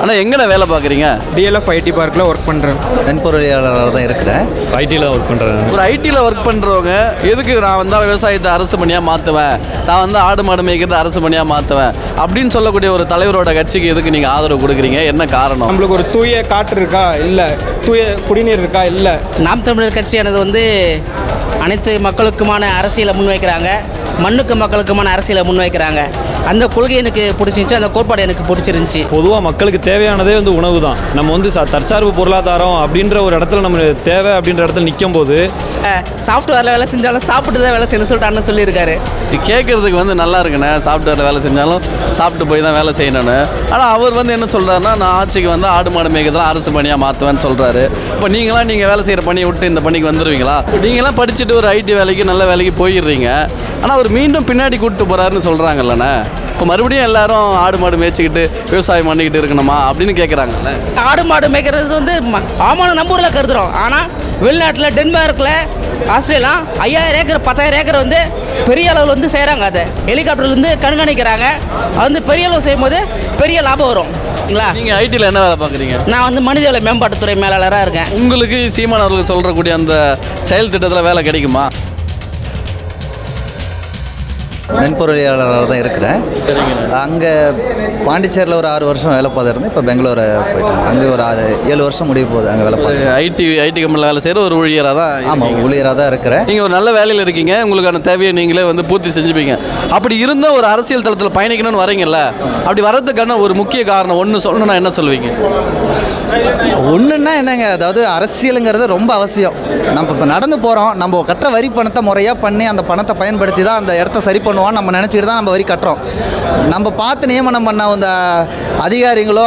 ஆனால் எங்கே வேலை பார்க்குறீங்க? டிஎல்எஃப் ஐடி பார்க்கில் ஒர்க் பண்ணுறேன். மென்பொருளியாளராக தான் இருக்கிறேன். ஐடியில் ஒர்க் பண்ணுறேன். ஒரு ஐடியில் ஒர்க் பண்ணுறவங்க எதுக்கு நான் வந்தால் விவசாயத்தை அரசு பணியாக மாற்றுவேன், நான் வந்து ஆடு மாடு மேய்க்கிறத அரசு பணியாக மாற்றுவேன் அப்படின்னு சொல்லக்கூடிய ஒரு தலைவரோட கட்சிக்கு எதுக்கு நீங்கள் ஆதரவு கொடுக்குறீங்க? என்ன காரணம்? நம்மளுக்கு ஒரு தூய காற்று இருக்கா இல்லை, தூய குடிநீர் இருக்கா இல்லை. நாம் தமிழர் கட்சியானது வந்து அனைத்து மக்களுக்குமான அரசியலை முன்வைக்கிறாங்க, மண்ணுக்கு மக்களுக்குமான அரசியலை முன்வைக்கிறாங்க. அந்த கொள்கை எனக்கு பிடிச்சிருந்துச்சி, அந்த கோட்பாடு எனக்கு பிடிச்சிருந்துச்சி. பொதுவாக மக்களுக்கு தேவையானதே வந்து உணவு தான். நம்ம வந்து தற்சார்பு பொருளாதாரம் அப்படின்ற ஒரு இடத்துல நம்ம தேவை அப்படின்ற இடத்துல நிற்கும் போது சாஃப்ட்வேரில் வேலை செஞ்சாலும் சாப்பிட்டு தான் வேலை செய்யணும்னு சொல்லிட்டு அண்ணன் சொல்லியிருக்காரு. கேட்குறதுக்கு வந்து நல்லா இருக்குண்ணே, சாஃப்ட்வேரில் வேலை செஞ்சாலும் சாப்பிட்டு போய் தான் வேலை செய்யணும்னு. ஆனால் அவர் வந்து என்ன சொல்கிறாருன்னா, நான் ஆட்சிக்கு வந்து ஆடு மாடு மேய்க்கிறதுலாம் அரசு பணியாக மாற்றுவேன்னு சொல்கிறாரு. இப்போ நீங்கள் வேலை செய்கிற பணியை விட்டு இந்த பணிக்கு வந்துடுவீங்களா? நீங்களாம் படிச்சுட்டு ஒரு ஐடி வேலைக்கு நல்ல வேலைக்கு போயிடுறீங்க, ஆனால் அவர் மீண்டும் பின்னாடி கூப்பிட்டு போகிறாருன்னு சொல்கிறாங்கல்லண்ணே. இப்போ மறுபடியும் எல்லாரும் ஆடு மாடு மேய்ச்சிக்கிட்டு விவசாயம் பண்ணிக்கிட்டு இருக்கணுமா அப்படின்னு கேட்குறாங்கல்ல. ஆடு மாடு மேய்க்கிறது வந்து ஆமான நம்ம ஊரில் கருதுகிறோம். ஆனால் வெளிநாட்டில் டென்மார்க்கில் ஆஸ்திரேலியா 5000 ஏக்கர் 10000 ஏக்கர் வந்து பெரிய அளவில் வந்து செய்கிறாங்க. அதை ஹெலிகாப்டர்லேருந்து கண்காணிக்கிறாங்க. அது வந்து பெரிய அளவு செய்யும்போது பெரிய லாபம் வரும். நீங்கள் ஐடியில் என்ன வேலை பார்க்குறீங்க? நான் வந்து மனிதவள மேம்பாட்டுத்துறை மேலாளராக இருக்கேன். உங்களுக்கு சீமான் அவர்கள் சொல்கிறக்கூடிய அந்த செயல் திட்டத்தில் வேலை கிடைக்குமா? மென்பொருளியாளராக தான் இருக்கிறேன். சரிங்க. அங்கே பாண்டிச்சேரியில் ஒரு 6 வருஷம் வேலை பார்த்துருந்தேன். இப்போ பெங்களூரை போயிட்டேன். அங்கே ஒரு 7 வருஷம் முடிய போகுது அங்கே வேலை பார்த்து. ஐடி கம்பெனியில் வேலை செய்கிற ஒரு ஊழியராக தான். ஆமாம், ஊழியராக தான் இருக்கிறேன். நீங்கள் ஒரு நல்ல வேலையில் இருக்கீங்க, உங்களுக்கான தேவையை நீங்களே வந்து பூர்த்தி செஞ்சுப்பீங்க. அப்படி இருந்தால் ஒரு அரசியல் தளத்தில் பயணிக்கணும்னு வரீங்கல்ல, அப்படி வர்றதுக்கான ஒரு முக்கிய காரணம் ஒன்று சொல்லணும்னா என்ன சொல்லுவீங்க? ஒன்றுன்னா என்னங்க, அதாவது அரசியலுங்கிறது ரொம்ப அவசியம். நம்ம இப்போ நடந்து போகிறோம், நம்ம கட்டுற வரி பணத்தை முறையாக பண்ணி அந்த பணத்தை பயன்படுத்தி தான் அந்த இடத்த சரி பண்ணுவோம் நம்ம நினச்சிக்கிட்டு தான் நம்ம வரி கட்டுறோம். நம்ம பார்த்து நியமனம் பண்ண அந்த அதிகாரிகளோ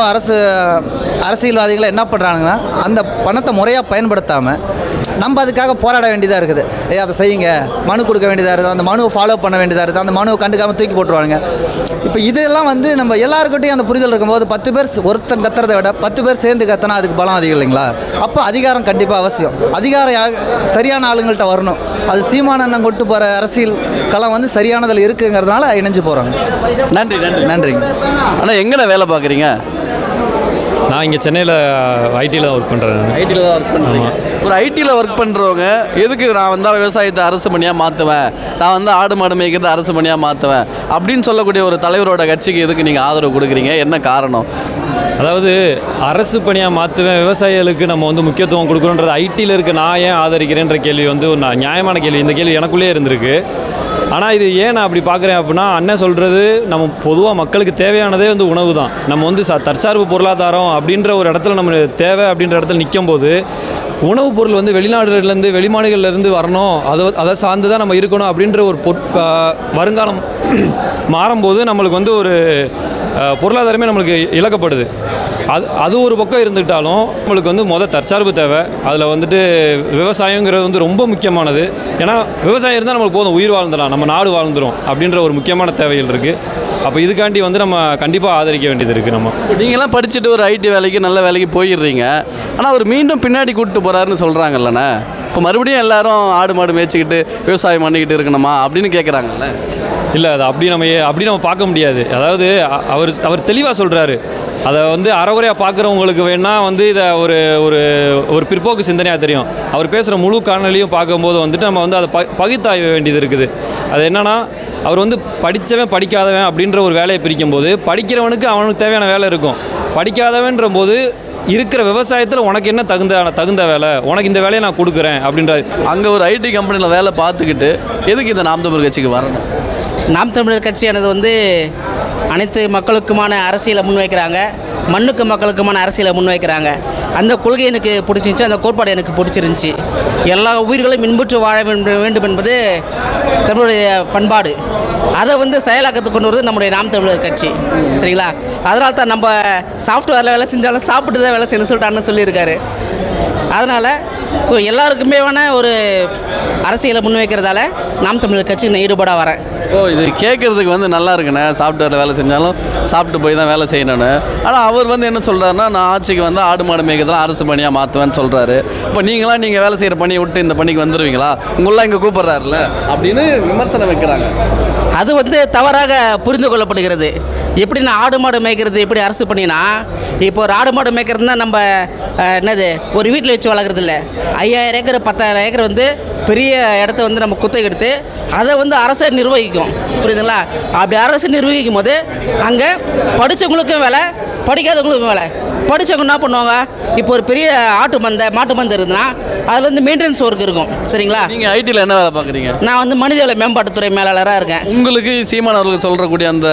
அரசியல்வாதிகளோ என்ன பண்ணுறாங்கன்னா, அந்த பணத்தை முறையாக பயன்படுத்தாமல் நம்ம அதுக்காக போராட வேண்டியதாக இருக்குது. அதை செய்யுங்க, மனு கொடுக்க வேண்டியதாக இருக்குது, அந்த மனுவை ஃபாலோ பண்ண வேண்டியதாக இருக்குது, அந்த மனுவை கண்டுக்காமல் தூக்கி போட்டுருவாங்க. இப்போ இதெல்லாம் வந்து நம்ம எல்லாருக்கிட்டையும் அந்த புரிதல் இருக்கும்போது 10 பேர் ஒருத்தன் கத்துறதை விட 10 பேர் சேர்ந்து கத்தினா அதுக்கு பலம் அதிகம் இல்லைங்களா? அப்போ அதிகாரம் கண்டிப்பாக அவசியம். அதிகாரம் சரியான ஆளுங்கள்ட்ட வரணும். அது சீமானண்ணன் கொண்டு போகிற அரசியல் களம் வந்து சரியானதில் இருக்குங்கிறதுனால இணைஞ்சு போகிறாங்க. நன்றி நன்றி நன்றிங்க. ஆனால் எங்கே வேலை பார்க்குறீங்க? நான் இங்கே சென்னையில் ஐடியில் தான் ஒர்க் பண்ணுறேன். ஐடியில் தான் ஒர்க் பண்ணுறீங்க. ஒரு ஐடியில் ஒர்க் பண்ணுறவங்க எதுக்கு நான் வந்தால் விவசாயத்தை அரசு பணியாக மாற்றுவேன், நான் வந்து ஆடு மாடு மேய்க்கிறத அரசு பணியாக மாற்றுவேன் அப்படின்னு சொல்லக்கூடிய ஒரு தலைவரோட கட்சிக்கு எதுக்கு நீங்கள் ஆதரவு கொடுக்குறீங்க? என்ன காரணம்? அதாவது அரசு பணியாக மாற்றுவேன், விவசாயிகளுக்கு நம்ம வந்து முக்கியத்துவம் கொடுக்குறோன்றது ஐடியில் இருக்க நான் ஏன் ஆதரிக்கிறேன்ற கேள்வி வந்து ஒரு நியாயமான கேள்வி. இந்த கேள்வி எனக்குள்ளே இருந்திருக்கு. ஆனால் இது ஏன் நான் அப்படி பார்க்குறேன் அப்படின்னா, அண்ணன் சொல்கிறது நம்ம பொதுவாக மக்களுக்கு தேவையானதே வந்து உணவு தான். நம்ம வந்து தற்சார்பு பொருளாதாரம் அப்படின்ற ஒரு இடத்துல நம்ம தேவை அப்படின்ற இடத்துல நிற்கும் போது உணவுப் பொருள் வந்து வெளிநாடுகள்லேருந்து வெளிமாநிலங்கள்லேருந்து வரணும், அதை சார்ந்து தான் நம்ம இருக்கணும் அப்படின்ற ஒரு வருங்காலம் மாறும்போது நம்மளுக்கு வந்து ஒரு பொருளாதாரமே நம்மளுக்கு இழக்கப்படுது. அது ஒரு பக்கம் இருந்துக்கிட்டாலும் நம்மளுக்கு வந்து தற்சார்பு தேவை. அதில் வந்துட்டு விவசாயங்கிறது வந்து ரொம்ப முக்கியமானது. ஏன்னா விவசாயம் இருந்தால் நம்மளுக்கு போதும், உயிர் வாழ்ந்துடலாம், நம்ம நாடு வாழ்ந்துடும் அப்படின்ற ஒரு முக்கியமான தேவைகள் இருக்குது. அப்போ இதுக்காண்டி வந்து நம்ம கண்டிப்பாக ஆதரிக்க வேண்டியது இருக்குது. நம்ம நீங்களாம் படிச்சுட்டு ஒரு ஐடி வேலைக்கு நல்ல வேலைக்கு போயிடுறீங்க, ஆனால் அவர் மீண்டும் பின்னாடி கூப்பிட்டு போகிறாருன்னு சொல்கிறாங்கல்லண்ணே. இப்போ மறுபடியும் எல்லாரும் ஆடு மாடு மேய்ச்சிக்கிட்டு விவசாயம் பண்ணிக்கிட்டு இருக்கணுமா அப்படின்னு கேட்குறாங்கல்ல. இல்லை, அது அப்படி நம்ம பார்க்க முடியாது. அதாவது அவர் தெளிவாக சொல்கிறாரு. அதை வந்து அறகுறையாக பார்க்குறவங்களுக்கு வேணால் வந்து இதை ஒரு பிற்போக்கு சிந்தனையாக தெரியும். அவர் பேசுகிற முழு காணொலியும் பார்க்கும்போது வந்துட்டு நம்ம வந்து அதை பகுத்தாய்வு வேண்டியது இருக்குது. அது என்னென்னா, அவர் வந்து படித்தவன் படிக்காதவன் அப்படின்ற ஒரு வேலையை பிரிக்கும்போது, படிக்கிறவனுக்கு அவனுக்கு தேவையான வேலை இருக்கும். படிக்காதவன்ற போது இருக்கிற விவசாயத்தில் உனக்கு என்ன தகுந்த வேலை, உனக்கு இந்த வேலையை நான் கொடுக்குறேன் அப்படின்றாரு. அங்கே ஒரு ஐடி கம்பெனியில் வேலை பார்த்துக்கிட்டு எதுக்கு இந்த நாம் தமிழர் கட்சிக்கு வரணும்? நாம் தமிழர் கட்சியானது வந்து அனைத்து மக்களுக்குமான அரசியலை முன்வைக்கிறாங்க, மண்ணுக்கு மக்களுக்குமான அரசியலை முன்வைக்கிறாங்க. அந்த கொள்கை எனக்கு பிடிச்சிருந்துச்சி, அந்த கோட்பாடு எனக்கு பிடிச்சிருந்துச்சி. எல்லா உயிர்களும் இன்புற்று வாழ வேண்டும் என்பது தமிழுடைய பண்பாடு. அதை வந்து செயலாக்கத்துக்கு கொண்டு வருது நம்முடைய நாம் தமிழர் கட்சி. சரிங்களா? அதனால தான் நம்ம சாஃப்ட்வேரில் வேலை செஞ்சாலும் சாப்பிட்டு தான் வேலை செய்யணும்னு சொல்லிட்டு அண்ணன் சொல்லியிருக்காரு. அதனால் எல்லாருக்குமே ஒரு அரசியலை முன்வைக்கிறதால நாம் தமிழர் கட்சிக்கு நான் ஈடுபாடாக வரேன். ஓ, இது கேட்குறதுக்கு வந்து நல்லா இருக்குண்ணே, சாஃப்ட்வேரில் வேலை செஞ்சாலும் சாப்பிட்டு போய் தான் வேலை செய்யணும்னு. ஆனால் அவர் வந்து என்ன சொல்கிறாருன்னா, நான் ஆட்சிக்கு வந்து ஆடு மாடு மேய்க்கிறதுலாம் அரசு பணியாக மாற்றுவேன்னு சொல்கிறாரு. இப்போ நீங்கள் வேலை செய்கிற பணியை விட்டு இந்த பணிக்கு வந்துடுவீங்களா? உங்களெலாம் இங்கே கூப்பிட்றாருல அப்படின்னு விமர்சனம் வைக்கிறாங்க. அது வந்து தவறாக புரிந்து கொள்ளப்படுகிறது. எப்படின்னா ஆடு மாடு மேய்க்கிறது எப்படி அரசு பண்ணினா, இப்போ ஒரு ஆடு மாடு மேய்க்கிறதுனா நம்ம என்னது ஒரு வீட்டில் வச்சு வளர்க்குறது இல்லை. 5000 ஏக்கர் 10,000 ஏக்கர் வந்து பெரிய இடத்த வந்து நம்ம குத்தகை எடுத்து அதை வந்து அரசை நிர்வகிக்கும். புரியுதுங்களா? அப்படி அரசு நிர்வகிக்கும் போது அங்கே படித்தவங்களுக்கும் வேலை, படிக்காதவங்களுக்கும் வேலை. படித்தவங்க என்ன பண்ணுவாங்க, இப்போ ஒரு பெரிய மாட்டு மந்தை இருக்குதுன்னா அதில் வந்து மெயின்டெனன்ஸ் ஒர்க் இருக்கும். சரிங்களா? நீங்கள் ஐடியில் என்ன வேலை பார்க்குறீங்க? நான் வந்து மனிதவள மேம்பாட்டுத்துறை மேலாளராக இருக்கேன். உங்களுக்கு சீமான் அவர்கள் சொல்கிறக்கூடிய அந்த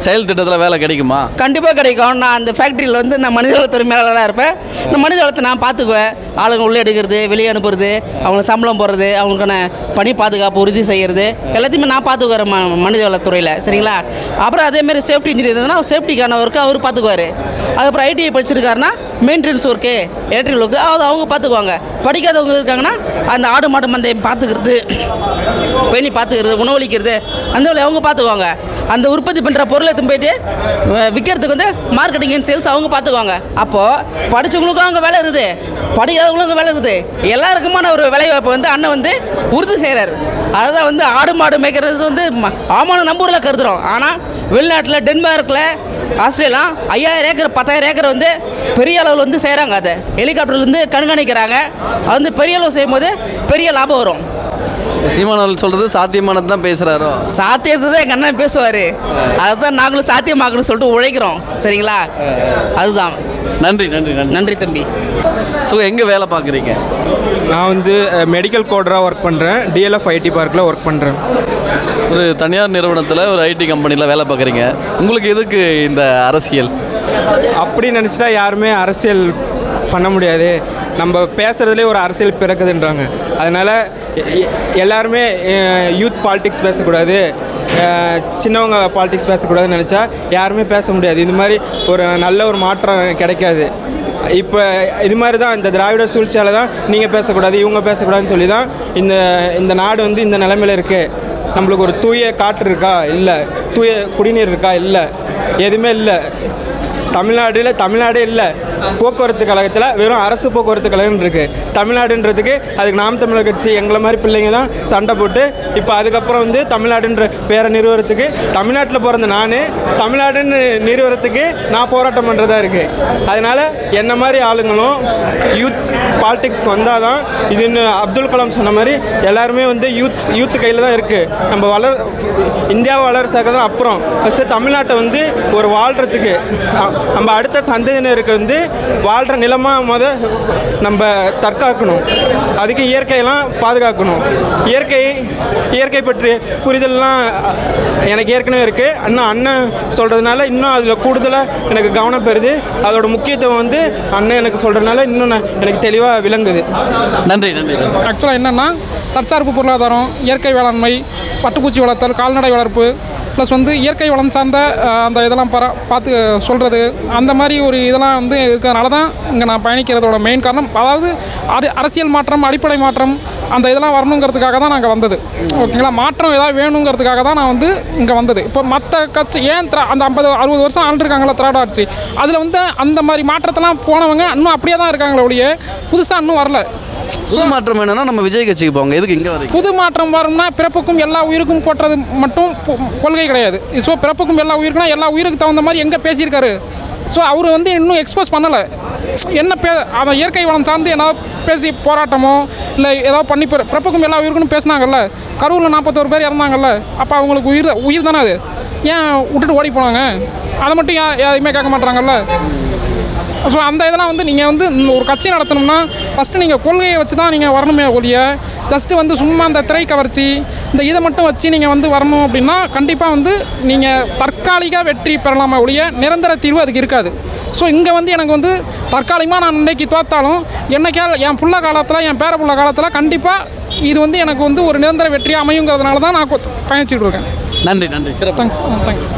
செயல் திட்டத்தில் வேலை கிடைக்குமா? கண்டிப்பாக கிடைக்கும். நான் அந்த ஃபேக்ட்ரியில் வந்து நான் மனிதவளத்துறை மேலாளராக இருப்பேன். இந்த மனிதவளத்தை நான் பார்த்துக்குவேன். ஆளுங்க உள்ளே எடுக்கிறது, வெளியே அனுப்புறது, அவங்களுக்கு சம்பளம் போடுறது, அவங்களுக்கான பணி பாதுகாப்பு உறுதி செய்கிறது எல்லாத்தையுமே நான் பார்த்துக்குவேன் மனிதவளத்துறையில். சரிங்களா? அப்புறம் அதேமாரி சேஃப்டி இன்ஜினியர் இருந்ததுன்னா சேஃப்டிக்கான ஒர்க்கு அவர் பார்த்துக்குவார். அதுக்கப்புறம் ஐடிஐ படிச்சிருக்காருன்னா மெயின்டெனன்ஸ் ஒர்க்கு, எலக்ட்ரிக்கல் ஒர்க்கு அது அவங்க பார்த்துக்குவாங்க. படிக்காதவங்க இருக்காங்கன்னா அந்த ஆடு மாடு மந்தையம் பார்த்துக்கிறது, பெண்ணி பார்த்துக்கிறது, உணவளிக்கிறது, அந்த வேலையை அவங்க பார்த்துக்குவாங்க. அந்த உற்பத்தி பண்ணுற பொருளை எடுத்து போயிட்டு விற்கிறதுக்கு வந்து மார்க்கெட்டிங் அண்ட் சேல்ஸ் அவங்க பார்த்துக்குவாங்க. அப்போது படித்தவங்களுக்கும் அங்கே வேலை இருக்குது, படிக்காதவங்களுக்கும் வேலை இருக்குது. எல்லாருக்குமான ஒரு வேலைவாய்ப்பு வந்து அண்ணன் வந்து உறுதி செய்கிறார். அதுதான் வந்து ஆடு மாடு மேய்க்கிறது வந்து ஆமான நம்பூரில் கருதுகிறோம். ஆனால் வெளிநாட்டில் டென்மார்க்கில் ஆஸ்திரேலியா 5000 ஏக்கர் 10,000 ஏக்கர் வந்து பெரிய அளவில் வந்து செய்கிறாங்க. அதை ஹெலிகாப்டர்லேருந்து கண்காணிக்கிறாங்க. அது வந்து பெரிய அளவு செய்யும்போது பெரிய லாபம் வரும். சீமான் அவர்கள் சொல்கிறது சாத்தியமானது தான் பேசுகிறாரோ? சாத்தியத்தை தான் எங்கள் அண்ணன் பேசுவார். அதை தான் நாங்களும் சாத்தியமாக்கணும்னு சொல்லிட்டு உழைக்கிறோம். சரிங்களா? அதுதான். நன்றி நன்றி நன்றி நன்றி தம்பி. ஸோ எங்கே வேலை பார்க்குறீங்க? நான் வந்து மெடிக்கல் கோடராக ஒர்க் பண்ணுறேன். டிஎல்எஃப் ஐடி பார்க்கில் ஒர்க் பண்ணுறேன். ஒரு தனியார் நிறுவனத்தில் ஒரு ஐடி கம்பெனியில் வேலை பார்க்குறீங்க. உங்களுக்கு எதுக்கு இந்த அரசியல்? அப்படி நினச்சிட்டா யாருமே அரசியல் பண்ண முடியாது. நம்ம பேசுகிறதுலே ஒரு அரசியல் பிறக்குதுன்றாங்க. அதனால் எல்லாருமே யூத் பாலிடிக்ஸ் பேசக்கூடாது, சின்னவங்க பாலிடிக்ஸ் பேசக்கூடாதுன்னு நினச்சா யாருமே பேச முடியாது. இது மாதிரி ஒரு நல்ல ஒரு மாற்றம் கிடைக்காது. இப்போ இது மாதிரி தான் இந்த திராவிட சூழ்ச்சியால் தான் நீங்கள் பேசக்கூடாது, இவங்க பேசக்கூடாதுன்னு சொல்லி தான் இந்த நாடு வந்து இந்த நிலைமையில் இருக்குது. நம்மளுக்கு ஒரு தூய காற்று இருக்கா? இல்லை. தூய குடிநீர் இருக்கா? இல்லை. எதுவுமே இல்லை. தமிழ்நாடே இல்லை. போக்குவரத்து கழகத்தில் வெறும் அரசு போக்குவரத்து கழகம் இருக்குது. தமிழ்நாடுன்றதுக்கு அதுக்கு நாம் தமிழர் கட்சி எங்களை மாதிரி பிள்ளைங்க தான் சண்டை போட்டு இப்போ அதுக்கப்புறம் வந்து தமிழ்நாடுன்ற பேரை நிறுவனத்துக்கு தமிழ்நாட்டில் பிறந்த நான் தமிழ்நாடுன்னு நிறுவனத்துக்கு நான் போராட்டம் பண்ணுறதா இருக்குது. அதனால் என்ன மாதிரி ஆளுங்களும் யூத் பாலிடிக்ஸ்க்கு வந்தால் தான் இதுன்னு அப்துல் கலாம் சொன்ன மாதிரி எல்லாருமே வந்து யூத்து கையில் தான் இருக்குது. நம்ம இந்தியாவை வளர்ச்சாக்க தான் அப்புறம் ஃபஸ்ட்டு தமிழ்நாட்டை வந்து ஒரு வாழ்கிறதுக்கு நம்ம அடுத்த சந்ததியினருக்கு வந்து வாழ்கிற நிலமாக நம்ம தற்காக்கணும். அதுக்கு இயற்கையெல்லாம் பாதுகாக்கணும். இயற்கை பற்றிய புரிதல்லாம் எனக்கு ஏற்கனவே இருக்குது. அண்ணன் சொல்கிறதுனால இன்னும் அதில் கூடுதலாக எனக்கு கவனம் பெறுது. அதோட முக்கியத்துவம் வந்து அண்ணன் எனக்கு சொல்கிறதுனால இன்னும் எனக்கு தெளிவாக விளங்குது. நன்றி நன்றி. ஆக்சுவலாக என்னென்னா தற்சார்பு பொருளாதாரம், இயற்கை வேளாண்மை, பட்டுப்பூச்சி வளர்த்தல், கால்நடை வளர்ப்பு, ப்ளஸ் வந்து இயற்கை வளம் சார்ந்த அந்த இதெல்லாம் பார்த்து சொல்கிறது, அந்த மாதிரி ஒரு இதெல்லாம் வந்து இருக்கிறதுனால தான் இங்கே நான் பயணிக்கிறதோட மெயின் காரணம். அதாவது அரசியல் மாற்றம், அடிப்படை மாற்றம், அந்த இதெல்லாம் வரணுங்கிறதுக்காக தான் நாங்கள் வந்தது. ஓகேங்களா? மாற்றம் ஏதாவது வேணுங்கிறதுக்காக தான் நான் வந்து இங்கே வந்தது. இப்போ மற்ற கட்சி ஏன் அந்த 50-60 வருஷம் ஆண்டுருக்காங்களா திராவிட ஆட்சி, அதில் வந்து அந்த மாதிரி மாற்றத்தெல்லாம் போனவங்க இன்னும் அப்படியே தான் இருக்காங்களே ஒழிய புதுசாக இன்னும் வரல. புது மாற்றம் என்னன்னா நம்ம விஜய் கட்சிக்கு போங்க. எதுக்கு இங்கே வரீங்க? புது மாற்றம் வரும்னா பிறப்புக்கும் எல்லா உயிருக்கும் போட்டுறது மட்டும் கொள்கை கிடையாது. ஸோ பிறப்புக்கும் எல்லா உயிருக்குனா எல்லா உயிருக்கு தகுந்த மாதிரி எங்கே பேசியிருக்காரு. ஸோ அவர் வந்து இன்னும் எக்ஸ்போஸ் பண்ணலை. என்ன அந்த இயற்கை வளம் சார்ந்து ஏதாவது பேசி போராட்டமோ இல்லை ஏதாவது பண்ணி பிறப்புக்கும் எல்லா உயிருக்குன்னு பேசினாங்கல்ல. கரூரில் 41 பேர் இறந்தாங்கல்ல. அப்போ அவங்களுக்கு உயிர் தானே அது. ஏன் விட்டுட்டு ஓடி போனாங்க? அதை மட்டும் எதுவுமே கேட்க மாட்டாங்கல்ல. ஸோ அந்த இதெல்லாம் வந்து நீங்கள் வந்து ஒரு கட்சி நடத்தணும்னா ஃபஸ்ட்டு நீங்கள் கொள்கையை வச்சு தான் நீங்கள் வரணுமே ஒழிய ஜஸ்ட்டு வந்து சும்மா அந்த திரை கவர்ச்சி இந்த இதை மட்டும் வச்சு நீங்கள் வந்து வரணும் அப்படின்னா கண்டிப்பாக வந்து நீங்கள் தற்காலிக வெற்றி பெறலாமா ஒழிய நிரந்தர தீர்வு அதுக்கு இருக்காது. ஸோ இங்கே வந்து எனக்கு வந்து தற்காலிகமாக நான் இன்றைக்கி தோற்றாலும் என்னைக்கால் என் புள்ள காலத்தில், என் பேர புள்ள காலத்தில் கண்டிப்பாக இது வந்து எனக்கு வந்து ஒரு நிரந்தர வெற்றியாக அமையுங்கிறதுனால தான் நான் பயணிச்சுட்டு இருக்கேன். நன்றி நன்றி. சிறப்பு. தேங்க்ஸ்.